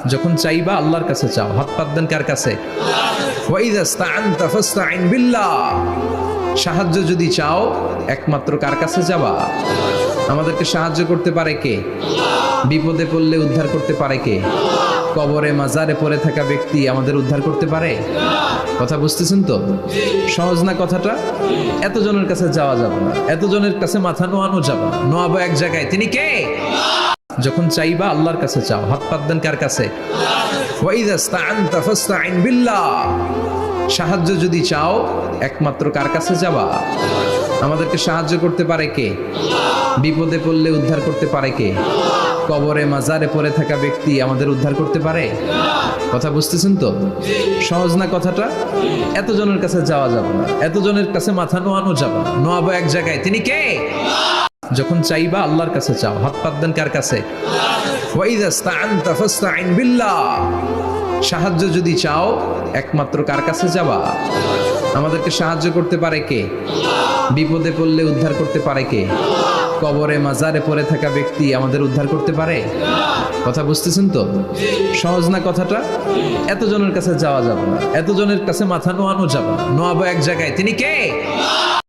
যখন চাইবা আল্লাহর কাছে চাও। হাত পাত দেন কার কাছে? ওয়া ইযা ইসতাআনতা ফাসতাইন বিল্লাহ। সাহায্য যদি চাও একমাত্র কার কাছে যাবা? আমাদেরকে সাহায্য করতে পারে কে? বিপদে পড়লে উদ্ধার করতে পারে কে? কবরে মাজারে পড়ে থাকা ব্যক্তি আমাদের উদ্ধার করতে পারে? কথা বুঝতেছেন তো? সহজ না কথাটা? এতজনের কাছে যাওয়া যাবে না, এতজনের কাছে মাথা নোয়ানো যাবে না, নোয়াবো এক জায়গায়। তিনি কে? যখন চাইবা আল্লাহর কাছে চাও। হাত পাত দেন কার কাছে? ওয়া ইযা ইসতাআনতা ফাসতাইন বিল্লাহ। সাহায্য যদি চাও একমাত্র কার কাছে যাবা? আমাদেরকে সাহায্য করতে পারে কে? বিপদে পড়লে উদ্ধার করতে পারে কে? কবরে মাজারে পড়ে থাকা ব্যক্তি আমাদের উদ্ধার করতে পারে? কথা বুঝতেছেন তো? সহজ না কথাটা? এতজনের কাছে যাওয়া যাবে না, এতজনের কাছে মাথা নোয়ানো যাবে না, নোয়াবো এক জায়গায়। তিনি কে? যখন চাইবা আল্লাহর কাছে চাও। হাত পাত দেন কার কাছে? ওয়া ইযা ইসতাআনতা ফাসতাইন বিল্লাহ। সাহায্য যদি চাও একমাত্র কার কাছে যাবা? আমাদেরকে সাহায্য করতে পারে কে? বিপদে পড়লে উদ্ধার করতে পারে কে? কবরে মাজারে পড়ে থাকা ব্যক্তি আমাদের উদ্ধার করতে পারে? কথা বুঝতেছেন তো? সহজ না কথাটা? এতজনের কাছে যাওয়া যাবে না, এতজনের কাছে মাথা নোয়ানো যাবে না, নোয়াবো এক জায়গায়। তিনি কে?